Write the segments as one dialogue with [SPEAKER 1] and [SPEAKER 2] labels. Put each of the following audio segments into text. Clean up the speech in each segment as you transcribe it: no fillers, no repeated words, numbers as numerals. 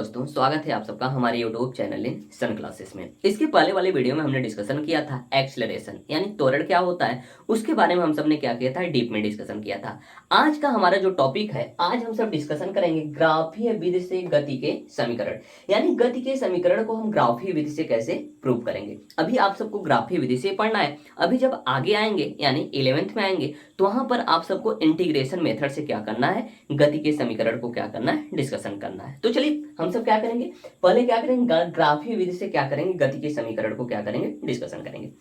[SPEAKER 1] दोस्तों, स्वागत है आप सबका हमारे YouTube channel in sun classes में। इसके पहले वाले वीडियो में हमने डिस्कशन किया था एक्सेलरेशन यानी त्वरण क्या होता है, उसके बारे में हम सब ने क्या किया था, डीप में डिस्कशन किया था। आज का हमारा जो टॉपिक है, आज हम सब डिस्कशन करेंगे ग्राफीय विधि से गति के समीकरण, यानी गति के समीकरण को हम ग्राफीय विधि से कैसे प्रूव करेंगे। अभी आप सबको ग्राफीय विधि से पढ़ना है। अभी जब आगे आएंगे यानी 11th में आएंगे तो वहां पर आप सबको इंटीग्रेशन मेथड से क्या करना है, गति के समीकरण को क्या करना है, डिस्कशन करना है। तो चलिए हम सब क्या करेंगे, पहले क्या करेंगे, ग्राफीय विधि से क्या करेंगे, गति के समीकरण को क्या करेंगे, डिस्कशन करेंगे।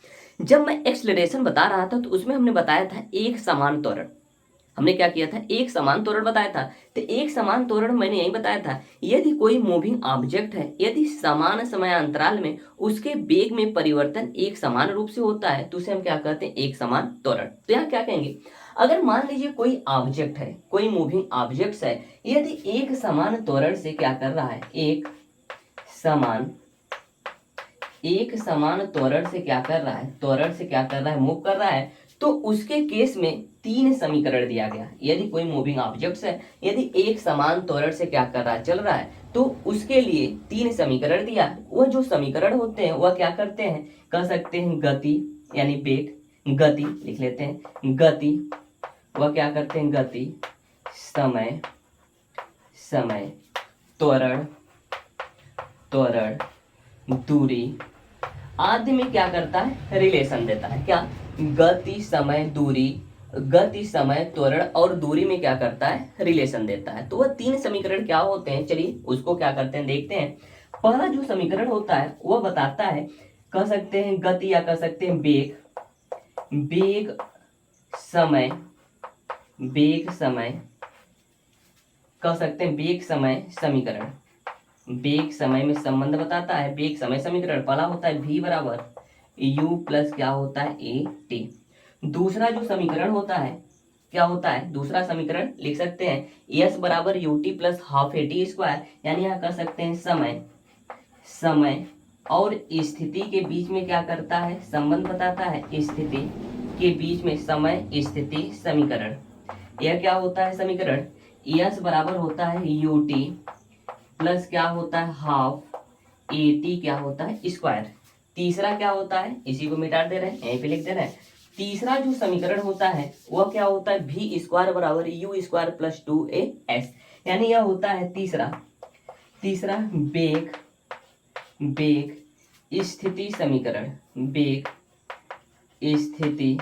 [SPEAKER 1] जब मैं एक्सेलरेशन बता रहा था तो उसमें हमने बताया था एक समान त्वरण। हमने क्या किया था, एक समान त्वरण बताया था। तो एक समान त्वरण मैंने यही बताया था, यदि कोई मूविंग ऑब्जेक्ट है, यदि समान समयांतराल में उसके वेग में परिवर्तन एक समान रूप से होता है तो उसे हम क्या कहते हैं, एक समान त्वरण। तो यहाँ क्या कहेंगे, अगर मान लीजिए कोई ऑब्जेक्ट है, कोई मूविंग ऑब्जेक्ट्स है, यदि एक समान त्वरण से क्या कर रहा है, एक समान त्वरण से क्या कर रहा है, त्वरण से क्या कर रहा है, मूव कर रहा है, तो उसके केस में तीन समीकरण दिया गया। यदि कोई मूविंग ऑब्जेक्ट्स है, यदि एक समान त्वरण से क्या कर रहा है, चल रहा है, तो उसके लिए तीन समीकरण दिया। वह जो समीकरण होते हैं वह क्या करते हैं, कह सकते हैं गति यानी वेग, गति लिख लेते हैं, गति, वह क्या करते हैं, गति, समय, त्वरण, दूरी आदि में क्या करता है, रिलेशन देता है। क्या, गति, समय, दूरी, गति, समय, त्वरण और दूरी में क्या करता है, रिलेशन देता है। तो वह तीन समीकरण क्या होते हैं, चलिए उसको क्या करते हैं, देखते हैं। पहला जो समीकरण होता है वह बताता है, कह सकते हैं गति या कह सकते हैं वेग, समय, कह सकते हैं वेग समय समीकरण, वेग समय में संबंध बताता है, वेग समय समीकरण। पहला होता है v बराबर u प्लस क्या होता है, a t। दूसरा जो समीकरण होता है क्या होता है, दूसरा समीकरण लिख सकते हैं s बराबर U T plus half A T square, यानी यहाँ कह सकते हैं समय और स्थिति के बीच में क्या करता है, संबंध बताता है, स्थिति के बीच में समय स्थिति समीकरण। यह क्या होता है समीकरण, s बराबर होता है यू टी प्लस क्या होता है, हाफ ए टी क्या होता है, स्क्वायर। तीसरा क्या होता है, इसी को मिटा दे रहे हैं, यहीं पे लिख दे रहे हैं। तीसरा जो समीकरण होता है वह क्या होता है, भी स्क्वायर बराबर यू स्क्वायर प्लस 2as, यानी यह होता है तीसरा वेग स्थिति समीकरण, वेग स्थिति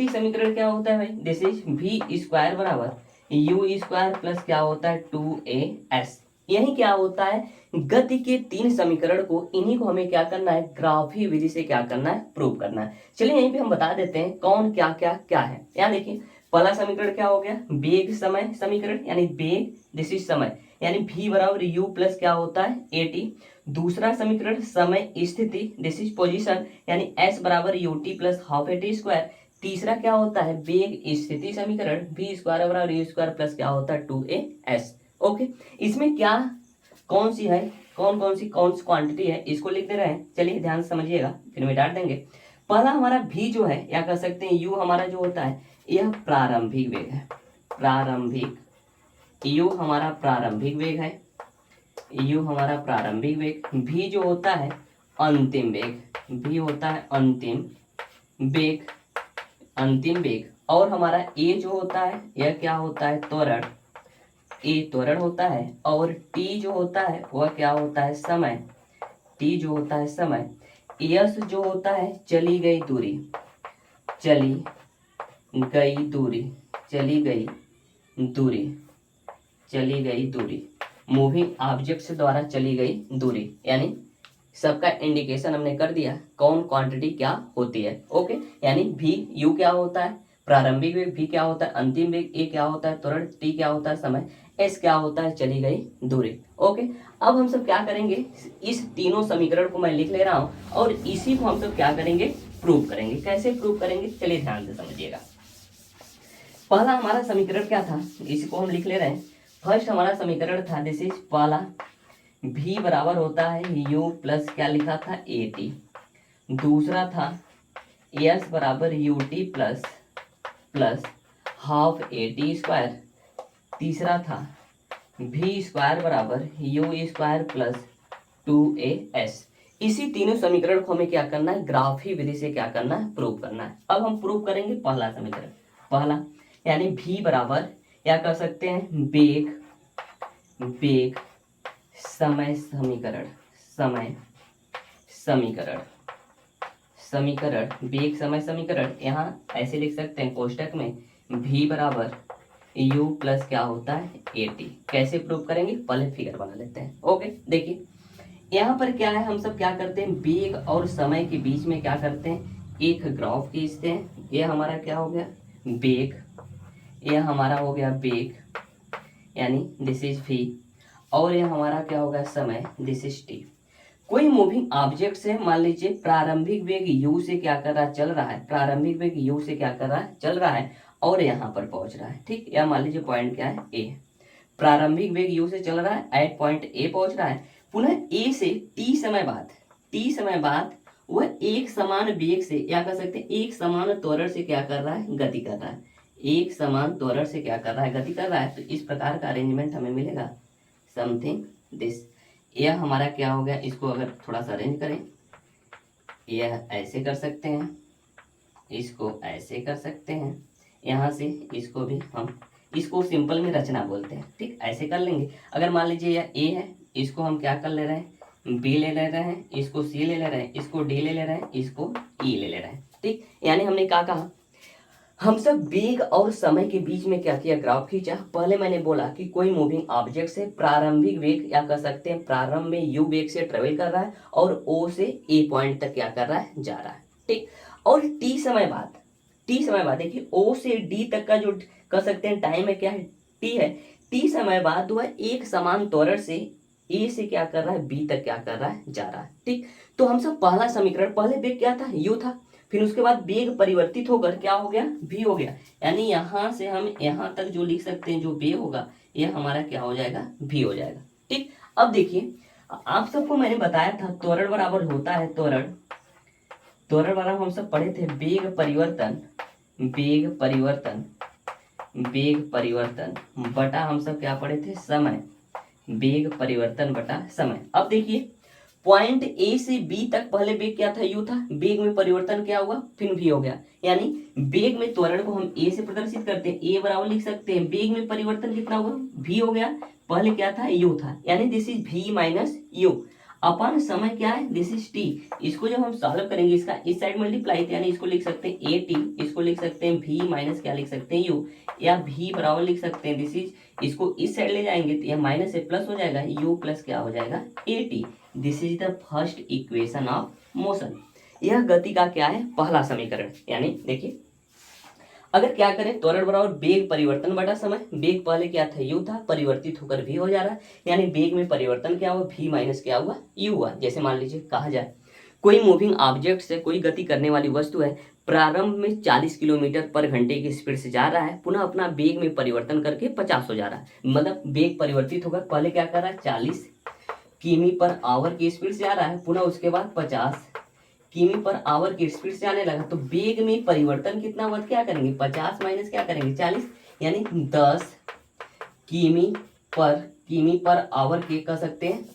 [SPEAKER 1] समीकरण क्या होता है भाई, दिस इज भी स्क्वायर बराबर यू स्क्वायर प्लस क्या होता है 2as। यही क्या होता है, गति के तीन समीकरण को, इन्हीं को हमें क्या करना है, ग्राफीय विधि से क्या करना है, प्रूव करना है। चलिए यहीं पे हम बता देते हैं कौन क्या क्या क्या है। यहाँ देखिए पहला समीकरण क्या हो गया, वेग समय समीकरण, यानी वेग दिस इज समय, यानी v बराबर u प्लस क्या होता है at। दूसरा समीकरण समय स्थिति दिस इज पोजीशन, यानी s बराबर U T plus half A T square. तीसरा क्या होता है, वेग स्थिति समीकरण, v स्क्वायर बराबर u स्क्वायर प्लस क्या होता है 2as। ओके, इसमें क्या कौन सी है, कौन सी क्वांटिटी है, इसको लिख दे रहे हैं। चलिए ध्यान से समझिएगा, फिर मिटा देंगे। पहला हमारा v जो है, या कह सकते हैं u हमारा जो होता है, यह प्रारंभिक वेग है, u हमारा प्रारंभिक वेग है, v जो होता है अंतिम वेग, और हमारा a जो होता है यह क्या होता है, त्वरण होता है, और t जो होता है वह क्या होता है, समय, s जो होता है चली गई दूरी, मूविंग ऑब्जेक्ट द्वारा चली गई दूरी, यानी सबका इंडिकेशन हमने कर दिया कौन क्वांटिटी क्या होती है। ओके, यानी v u क्या होता है प्रारंभिक वेग, v क्या होता है अंतिम वेग, a क्या होता है त्वरण, t क्या होता है समय, s क्या होता है चली गई दूरी। ओके, अब हम सब क्या करेंगे, इस तीनों समीकरण को मैं लिख ले रहा हूं और इसी को हम सब क्या करेंगे, प्रूव करेंगे। कैसे प्रूव करेंगे, चलिए ध्यान से समझिएगा। पहला हमारा समीकरण क्या था, इसी को हम लिख ले रहे हैं। फर्स्ट हमारा समीकरण था, दिस इज पहला, v बराबर होता है u प्लस क्या लिखा था at। दूसरा था s बराबर ut plus half A T square. तीसरा था v स्क्वायर बराबर u स्क्वायर प्लस 2as। इसी तीनों समीकरण को हमें क्या करना है, ग्राफी विधि से क्या करना है, प्रूव करना है। अब हम प्रूव करेंगे पहला समीकरण, पहला यानी v बराबर क्या कर सकते हैं, वेग वेग समय समीकरण, समय समीकरण, समीकरण वेग समय समीकरण। यहाँ ऐसे लिख सकते हैं कोष्टक में v बराबर u प्लस क्या होता है, at। कैसे प्रूव करेंगे, पहले फिगर बना लेते हैं। ओके, देखिए यहाँ पर क्या है, हम सब क्या करते हैं, वेग और समय के बीच में क्या करते हैं, एक ग्राफ खींचते हैं। ये हमारा क्या हो गया, वेग, यह हमारा हो गया वेग यानी दिस इज v, और यह हमारा क्या होगा, समय, दिस इज t। कोई मूविंग ऑब्जेक्ट से मान लीजिए प्रारंभिक वेग u से क्या कर रहा है, चल रहा है, प्रारंभिक वेग u से क्या कर रहा है, चल रहा है, और यहाँ पर पहुंच रहा है। ठीक, या मान लीजिए पॉइंट क्या है, a। प्रारंभिक वेग u से चल रहा है, एट पॉइंट a पहुंच रहा है। पुनः a से t समय बाद वह एक समान वेग से, या कह सकते हैं एक समान त्वरण से क्या कर रहा है, गति कर रहा है, एक समान त्वरण से क्या कर रहा है, गति कर रहा है। तो इस प्रकार का अरेंजमेंट हमें मिलेगा, समथिंग दिस। यह हमारा क्या हो गया, इसको अगर थोड़ा सा अरेंज करें, यह ऐसे कर सकते हैं, इसको ऐसे कर सकते हैं, यहाँ से इसको भी हम, इसको सिंपल में रचना बोलते हैं। ठीक, ऐसे कर लेंगे। अगर मान लीजिए यह ए है, इसको हम क्या कर ले रहे हैं, बी ले ले रहे हैं, इसको सी ले ले रहे हैं, इसको डी ले ले रहे हैं, इसको ई ले ले रहे हैं। ठीक, यानी हमने क्या कहा, हम सब वेग और समय के बीच में क्या किया, ग्राफ खींचा। पहले मैंने बोला कि कोई मूविंग ऑब्जेक्ट से प्रारंभिक वेग, या कह सकते हैं प्रारंभ में u वेग से ट्रेवल कर रहा है, और o से a पॉइंट तक क्या कर रहा है, जा रहा है। ठीक, और t समय बाद देखिए o से d तक का जो कह सकते हैं टाइम है, क्या है, t है। t समय बाद वह एक समान त्वरण से a से क्या कर रहा है, b तक क्या कर रहा है, जा रहा है। ठीक, तो हम सब पहला समीकरण, पहले वेग क्या था, u था, फिर उसके बाद वेग परिवर्तित होकर क्या हो गया, v हो गया। यानी यहाँ से हम यहाँ तक जो लिख सकते हैं, जो वेग होगा, यह हमारा क्या हो जाएगा, v हो जाएगा। ठीक, अब देखिए आप सबको मैंने बताया था त्वरण बराबर होता है, त्वरण बराबर हम सब पढ़े थे वेग परिवर्तन बटा हम सब क्या पढ़े थे, समय, वेग परिवर्तन बटा समय। अब देखिए पॉइंट ए से बी तक पहले वेग क्या था, u था, वेग में परिवर्तन क्या हुआ, फिर v हो गया। यानी वेग में त्वरण को हम a से प्रदर्शित करते हैं, a बराबर लिख सकते हैं, वेग में परिवर्तन कितना हुआ, v हो गया, पहले क्या था, u था, यानी this is v minus u अपन समय क्या है, दिस इज t। इसको जब हम सॉल्व करेंगे, इसका इस साइड मल्टीप्लाई, यानी इसको लिख सकते हैं at, इसको लिख सकते हैं v माइनस क्या लिख सकते हैं u, या v बराबर लिख सकते हैं दिस इज, इसको इस साइड ले जाएंगे तो यह माइनस से प्लस हो जाएगा, u प्लस क्या हो जाएगा, at। This is the first equation of motion. यह गति का क्या है, पहला समीकरण। यानी देखिए अगर क्या करें, त्वरण बराबर वेग परिवर्तन बटा समय, वेग पहले क्या था, u था, परिवर्तित होकर v हो जा रहा है, यानी वेग में परिवर्तन क्या हुआ, v माइनस क्या हुआ, u हुआ। जैसे मान लीजिए कहा जाए कोई मूविंग ऑब्जेक्ट से, कोई गति करने वाली वस्तु है, प्रारंभ में 40 किलोमीटर पर घंटे की स्पीड से जा रहा है, पुनः अपना वेग में परिवर्तन करके 50 हो जा रहा है। मतलब वेग परिवर्तित होकर पहले क्या कर रहा है, 40 किमी पर आवर की स्पीड से आ रहा है, पुनः उसके बाद 50 किमी पर आवर की स्पीड से आने लगा। तो वेग में परिवर्तन कितना हुआ, क्या करेंगे, 50 माइनस क्या करेंगे, 40, यानी 10 किमी पर आवर के, कह सकते हैं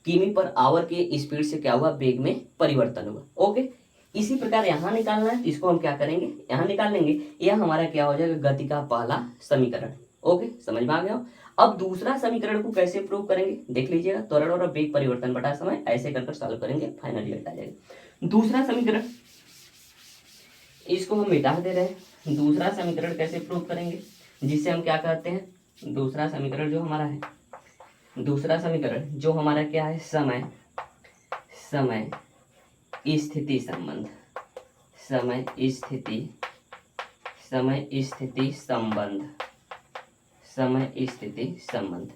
[SPEAKER 1] किमी पर आवर के स्पीड से क्या हुआ, वेग में परिवर्तन हुआ। ओके, इसी प्रकार यहाँ निकालना है, इसको हम क्या करेंगे, यहाँ निकाल लेंगे। यह हमारा क्या हो जाएगा, गति का पहला समीकरण। ओके, समझ में आ गया हो। अब दूसरा समीकरण को कैसे प्रूव करेंगे, देख लीजिएगा, त्वरण और वेग परिवर्तन बटा समय, ऐसे कर सॉल्व करेंगे, फाइनल रिजल्ट आ जाएगा। दूसरा समीकरण, इसको हम मिटा दे रहे हैं। दूसरा समीकरण कैसे प्रूव करेंगे, जिससे हम क्या कहते हैं, दूसरा समीकरण जो हमारा है, दूसरा समीकरण जो हमारा क्या है, समय स्थिति संबंध, समय स्थिति संबंध,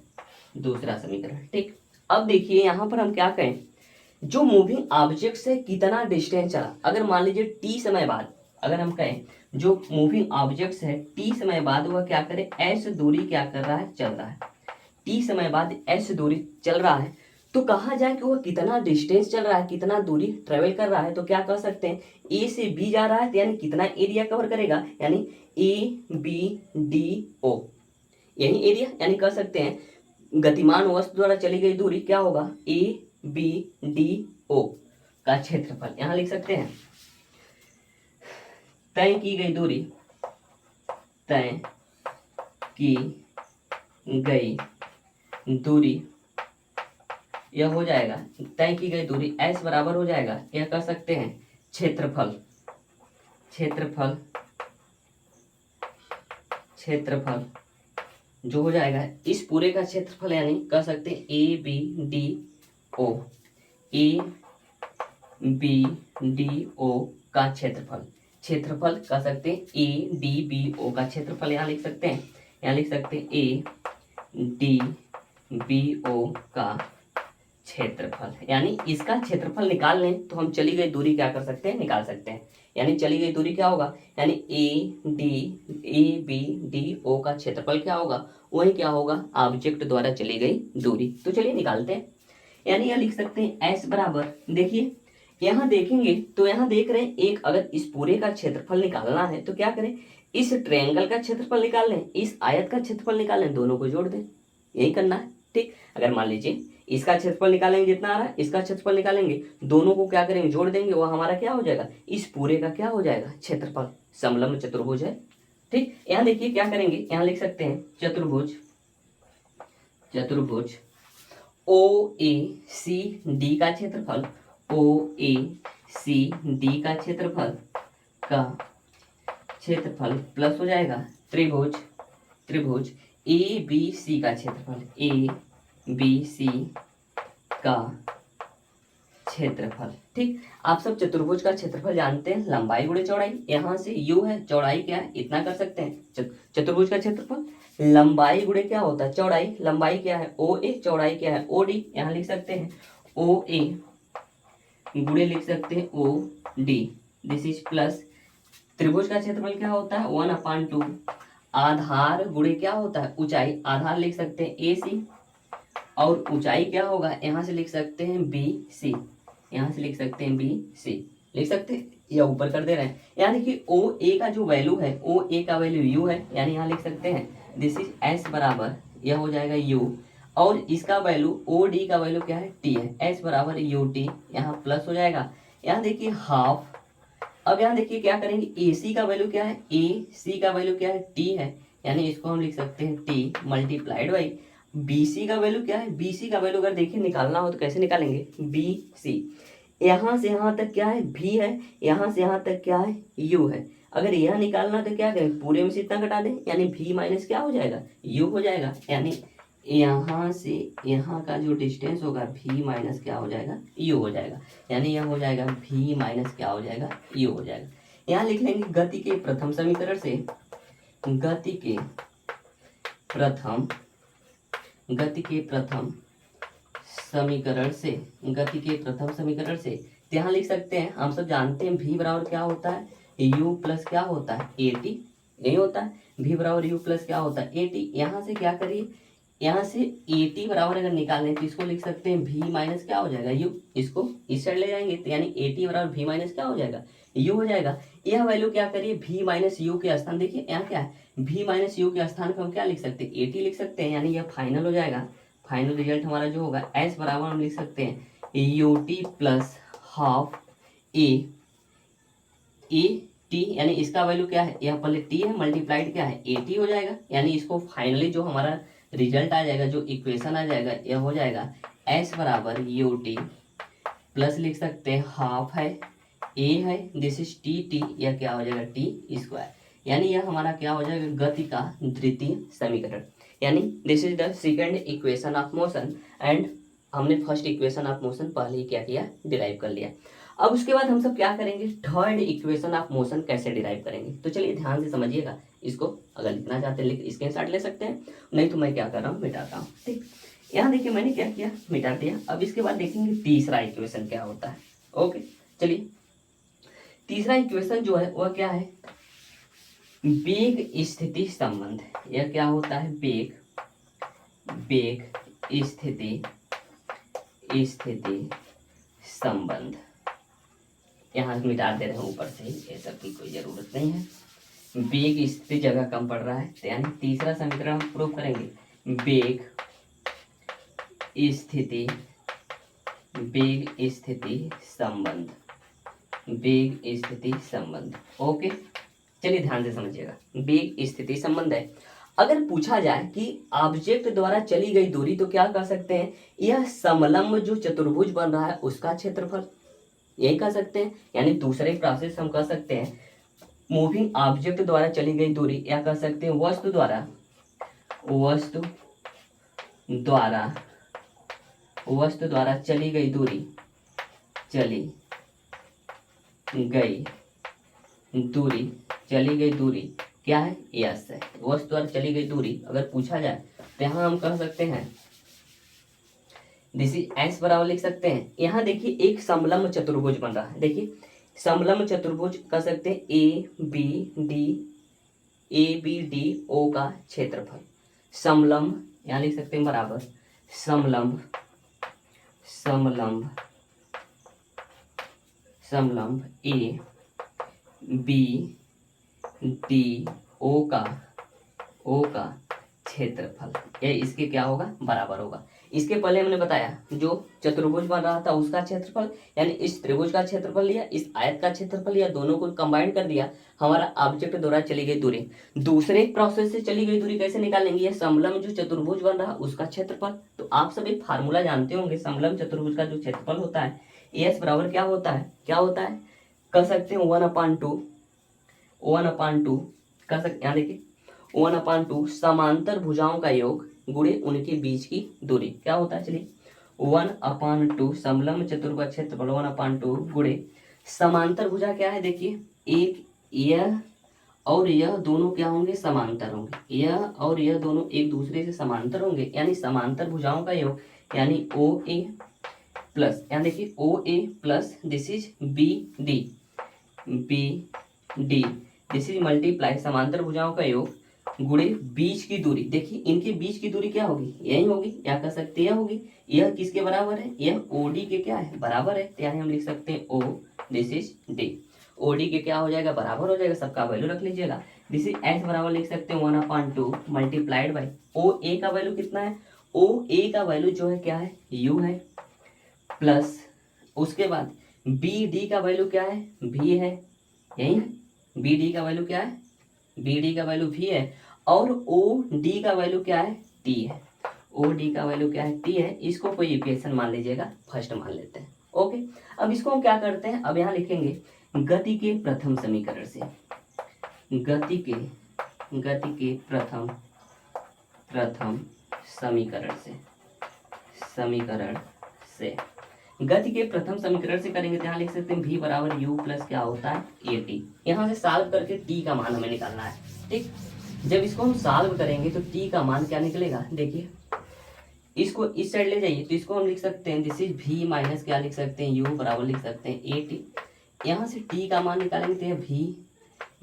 [SPEAKER 1] दूसरा समीकरण। ठीक, अब देखिए यहाँ पर हम क्या कहें, जो मूविंग ऑब्जेक्ट से कितना डिस्टेंस चला, अगर मान लीजिए t समय बाद, अगर हम कहें जो मूविंग ऑब्जेक्ट्स है t समय बाद वह क्या करे, s दूरी क्या कर रहा है, चल रहा है, t समय बाद s दूरी चल रहा है, तो कहा जाए कि वह कितना डिस्टेंस चल रहा है, कितना दूरी ट्रेवल कर रहा है, तो क्या कह सकते हैं, a से b जा रहा है, तो यानी कितना एरिया कवर करेगा, यानी a b d o, यही एरिया, यानी कह सकते हैं गतिमान वस्तु द्वारा चली गई दूरी क्या होगा, ABDO का क्षेत्रफल। यहां लिख सकते हैं तय की गई दूरी, तय की गई दूरी, यह हो जाएगा तय की गई दूरी S बराबर हो जाएगा, यह कह सकते हैं क्षेत्रफल, क्षेत्रफल, क्षेत्रफल जो हो जाएगा इस पूरे का क्षेत्रफल, यानी कह सकते हैं ABDO, ABDO का क्षेत्रफल, क्षेत्रफल कह सकते हैं ADBO का क्षेत्रफल। यहाँ लिख सकते हैं, यहाँ लिख सकते हैं ADBO का क्षेत्रफल, यानी इसका क्षेत्रफल निकाल लें तो हम चली गई दूरी क्या कर सकते हैं, निकाल सकते हैं। यानी चली गई दूरी क्या होगा, यानी ABDO का क्षेत्रफल क्या होगा, वही क्या होगा, ऑब्जेक्ट द्वारा चली गई दूरी। तो चलिए निकालते हैं। यानी यह लिख सकते हैं S बराबर, देखिए यहाँ देखेंगे तो यहाँ देख रहे हैं एक, अगर इस पूरे का क्षेत्रफल निकालना है तो क्या करें, इस ट्रायंगल का क्षेत्रफल निकाल लें, इस आयत का क्षेत्रफल निकाल लें, दोनों को जोड़ दें, यही करना है। ठीक, अगर मान लीजिए इसका क्षेत्रफल निकालेंगे जितना आ रहा है, इसका क्षेत्रफल निकालेंगे, दोनों को क्या करेंगे, जोड़ देंगे, वो हमारा क्या हो जाएगा, इस पूरे का क्या हो जाएगा, क्षेत्रफल। समलंब चतुर्भुज है। ठीक, यहाँ देखिए क्या करेंगे, यहाँ लिख सकते हैं चतुर्भुज, चतुर्भुज OACD का क्षेत्रफल, OACD का क्षेत्रफल प्लस हो जाएगा त्रिभुज, त्रिभुज ABC का क्षेत्रफल, ABC का क्षेत्रफल। ठीक, आप सब चतुर्भुज का क्षेत्रफल जानते हैं, लंबाई गुणे चौड़ाई, यहाँ से U है, चौड़ाई क्या है, इतना कर सकते हैं। चतुर्भुज का क्षेत्रफल लंबाई गुणे क्या होता है, चौड़ाई, लंबाई क्या है OA, चौड़ाई क्या है OD, यहाँ लिख सकते हैं OA गुणे लिख सकते हैं OD, दिस इज प्लस। त्रिभुज का क्षेत्रफल क्या होता है 1/2, आधार गुणे क्या होता है ऊंचाई, आधार लिख सकते हैं AC, और ऊंचाई क्या होगा, यहाँ से लिख सकते हैं BC, यहाँ से लिख सकते हैं BC, लिख सकते हैं, या ऊपर कर दे रहे हैं। यहाँ देखिए OA का जो वैल्यू है, OA का वैल्यू U है, यानी यहाँ लिख सकते हैं दिस इज S बराबर, यह हो जाएगा U, और इसका वैल्यू OD का वैल्यू क्या है T है, S बराबर UT, यहाँ प्लस हो जाएगा। यहाँ देखिए हाफ, अब यहाँ देखिए क्या करेंगे, AC का वैल्यू क्या है, AC का वैल्यू क्या है T है, यानी इसको हम लिख सकते हैं T मल्टीप्लाइड बाई BC का वैल्यू क्या है, BC का वैल्यू अगर देखिए निकालना हो तो कैसे निकालेंगे, BC यहाँ से यहाँ तक क्या है V है, यहाँ से यहाँ तक क्या है U है, अगर यह निकालना तो क्या करें, पूरे में से इतना घटा दें, यानी V माइनस क्या हो जाएगा, U हो जाएगा, यानी यहाँ से यहाँ का जो डिस्टेंस होगा V माइनस क्या हो जाएगा, U हो जाएगा, यानी यह हो जाएगा V माइनस क्या हो जाएगा, U हो जाएगा। यहाँ लिख लेंगे गति के प्रथम समीकरण से, गति के प्रथम समीकरण से, गति के प्रथम समीकरण से, तो यहाँ लिख सकते हैं, हम सब जानते हैं V बराबर क्या होता है, U प्लस क्या होता है AT, यही होता है, V बराबर U प्लस क्या होता है AT। यहाँ से क्या करिए, यहाँ से AT बराबर अगर निकालें तो इसको लिख सकते हैं V माइनस क्या हो जाएगा U, इसको इस साइड ले जाएंगे तो यानी AT बराबर V माइनस क्या हो जाएगा, U हो जाएगा। यह वैल्यू क्या करिए, V माइनस U के स्थान, देखिए यहाँ क्या है, V माइनस U के स्थान पर हम क्या लिख सकते हैं, AT लिख सकते हैं, यानी यह फाइनल हो जाएगा। फाइनल रिजल्ट हमारा जो होगा S बराबर हम लिख सकते हैं UT प्लस हाफ AT, यानी इसका वैल्यू क्या है, यह पहले T है मल्टीप्लाइड क्या है AT हो जाएगा, यानी इसको फाइनली जो हमारा रिजल्ट आ जाएगा, जो इक्वेशन आ जाएगा, यह हो जाएगा S बराबर UT प्लस लिख सकते हैं हाफ है A है, दिस इज TT, यह क्या हो जाएगा T स्क्वायर, यानी यह हमारा क्या हो जाएगा, गति का द्वितीय समीकरण, यानी this is the second equation of motion, and हमने फर्स्ट इक्वेशन ऑफ मोशन पहले ही क्या किया, डिराइव कर लिया। अब उसके बाद हम सब क्या करेंगे, थर्ड इक्वेशन ऑफ मोशन कैसे डिराइव करेंगे, तो चलिए ध्यान से समझिएगा इसको, अगर लिखना चाहते हैं स्क्रीनशॉट ले सकते हैं, नहीं तो मैं क्या कर रहा हूँ, मिटाता हूँ। ठीक, यहाँ देखिए मैंने क्या किया, मिटा दिया। अब इसके बाद देखेंगे तीसरा इक्वेशन क्या होता है। ओके, चलिए तीसरा इक्वेशन जो है वह क्या है, वेग स्थिति संबंध। यह क्या होता है, वेग स्थिति संबंध। यहाँ मिटा दे रहे हैं ऊपर से, ये सब की कोई जरूरत नहीं है। वेग स्थिति जगह कम पड़ रहा है, तो यानी तीसरा समीकरण हम प्रूव करेंगे वेग स्थिति संबंध, वेग स्थिति संबंध। ओके, चलिए ध्यान से समझिएगा, वेग स्थिति संबंध है। अगर पूछा जाए कि ऑब्जेक्ट द्वारा चली गई दूरी, तो क्या कह सकते हैं, यह समलंब जो चतुर्भुज बन रहा है उसका क्षेत्रफल, यही कह सकते हैं। यानी दूसरे प्रोसेस हम कह सकते हैं मूविंग ऑब्जेक्ट द्वारा चली गई दूरी, या कह सकते हैं वस्तु द्वारा चली गई दूरी, चली गई दूरी क्या है, यस है। वस्तु द्वारा चली गई दूरी अगर पूछा जाए तो यहाँ हम कह सकते हैं दिस इज एस बराबर लिख सकते हैं। यहाँ देखिए एक समलंब चतुर्भुज बन रहा है, देखिए समलंब चतुर्भुज कह सकते हैं ए बी डी ओ का क्षेत्रफल, समलंब यहाँ लिख सकते हैं बराबर समलंब ए बी डी ओ का क्षेत्रफल, ये इसके क्या होगा, बराबर होगा। इसके पहले हमने बताया जो चतुर्भुज बन रहा था उसका क्षेत्रफल, यानी इस त्रिभुज का क्षेत्रफल लिया, इस आयत का क्षेत्रफल लिया, दोनों को कंबाइन कर दिया, हमारा ऑब्जेक्ट द्वारा चली गई दूरी। दूसरे प्रोसेस से चली गई दूरी कैसे निकालेंगे, ये समलंब जो चतुर्भुज बन रहा उसका क्षेत्रफल। तो आप सभी फार्मूला जानते होंगे, समलंब चतुर्भुज का जो क्षेत्रफल होता है एस बराबर क्या होता है, कह सकते हैं 1/2 कह सकते, यहाँ देखिए 1/2 समांतर भुजाओं का योग गुणे उनके बीच की दूरी, क्या होता है, चलिए 1/2 समलंब चतुर्भुज क्षेत्रफल 1/2 गुणे समांतर भुजा क्या है, देखिए एक यह और यह दोनों क्या होंगे, समांतर होंगे, यह और यह दोनों एक दूसरे से समांतर होंगे, यानी समांतर भुजाओं का योग, यानी ओ ए प्लस, यहाँ देखिए O A plus this is B D this is multiply समांतर भुजाओं का योग गुणे बीच की दूरी। देखिए इनके बीच की दूरी क्या होगी, यही होगी, या कह सकते हैं यह होगी। यह किसके बराबर है, यह ओडी के क्या है, बराबर है, यानी हम लिख सकते हैं ओ दिस इज डी, ओडी के क्या हो जाएगा, बराबर हो जाएगा, सबका वैल्यू रख लीजिएगा। दिस इज एस बराबर लिख सकते हैं 1/2 मल्टीप्लाइड बाई ओ ए का वैल्यू कितना है, ओ ए का वैल्यू जो है क्या है, यू है, प्लस उसके बाद बी डी का वैल्यू क्या है, भी है, यही है, बी डी का वैल्यू क्या है, बी डी का वैल्यू भी है, और ओ डी का वैल्यू क्या है, टी है, ओ डी का वैल्यू क्या है, टी है। इसको कोई इक्वेशन मान लीजिएगा, फर्स्ट मान लेते हैं। ओके, अब इसको हम क्या करते हैं, अब यहाँ लिखेंगे गति के प्रथम समीकरण से, गति के प्रथम समीकरण से गति के प्रथम समीकरण से करेंगे तो यहाँ लिख सकते हैं v बराबर यू प्लस क्या होता है, ए टी। यहाँ से सॉल्व करके t का मान हमें निकालना है, ठीक। जब इसको हम सॉल्व करेंगे तो t का मान क्या निकलेगा, देखिए इसको इस साइड ले जाइए, तो इसको हम लिख सकते हैं दिस इज v माइनस क्या लिख सकते हैं, u बराबर लिख सकते हैं ए टी। यहाँ से t का मान निकालेंगे तो v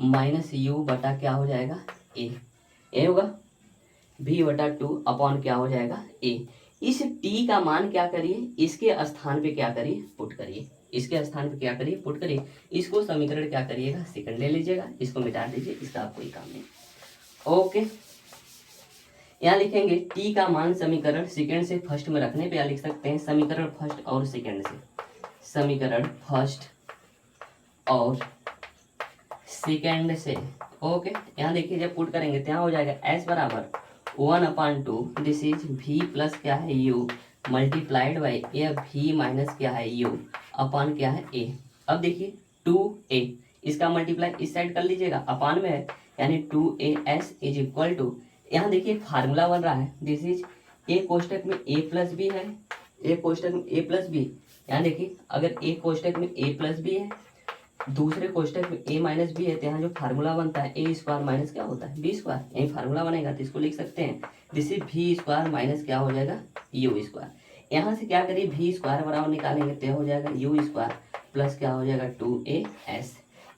[SPEAKER 1] माइनस यू बटा क्या हो जाएगा, ए, ये होगा v/2 अपॉन क्या हो जाएगा, ए। इस t का मान क्या करिए, इसके स्थान पे क्या करिए, पुट करिए, इसके स्थान पे क्या करिए, पुट करिए। इसको समीकरण क्या करिएगा, सेकंड ले लीजिएगा, इसको मिटा दीजिए, इसका कोई काम नहीं। ओके, यहाँ लिखेंगे t का मान समीकरण सेकंड से फर्स्ट में रखने पे लिख सकते हैं समीकरण फर्स्ट और सेकंड से, समीकरण फर्स्ट और सेकंड से। ओके, यहाँ देखिए जब पुट करेंगे तो यहाँ हो जाएगा s बराबर 1/2 दिस इज v प्लस क्या है u मल्टीप्लाइड बाई ये v माइनस क्या है u अपान क्या है a। अब देखिए 2a, इसका मल्टीप्लाई इस साइड कर लीजिएगा, अपान में है, यानी 2as इज इक्वल टू, यहाँ देखिए फार्मूला बन रहा है दिस इज a कोष्टक में a प्लस बी है, a कोष्टक में a प्लस बी। यहाँ देखिए अगर a कोष्टक में a प्लस बी है, दूसरे कोष्टक में a माइनस बी है, तो यहाँ जो फार्मूला बनता है a स्क्वायर माइनस क्या होता है, बी स्क्वायर, यही फार्मूला बनेगा। तो इसको लिख सकते हैं this is v square minus क्या हो जाएगा, u स्क्वायर। यहाँ से क्या करिए v स्क्वायर बराबर निकालेंगे तो हो जाएगा u स्क्वायर प्लस क्या हो जाएगा 2as।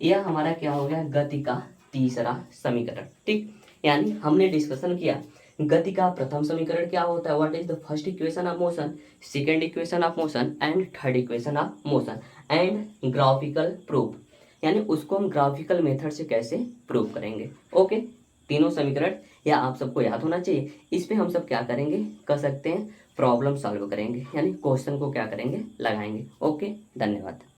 [SPEAKER 1] यह हमारा क्या हो गया, गति का तीसरा समीकरण, ठीक। यानी हमने डिस्कशन किया गति का प्रथम समीकरण क्या होता है, what is the first equation of motion, second equation of motion and third equation of motion and graphical proof. यानी उसको हम ग्राफिकल मेथड से कैसे प्रूव करेंगे। ओके, तीनों समीकरण या आप सबको याद होना चाहिए। इस पे हम सब क्या करेंगे, कर सकते हैं प्रॉब्लम सॉल्व करेंगे, यानी क्वेश्चन को क्या करेंगे, लगाएंगे। ओके, धन्यवाद।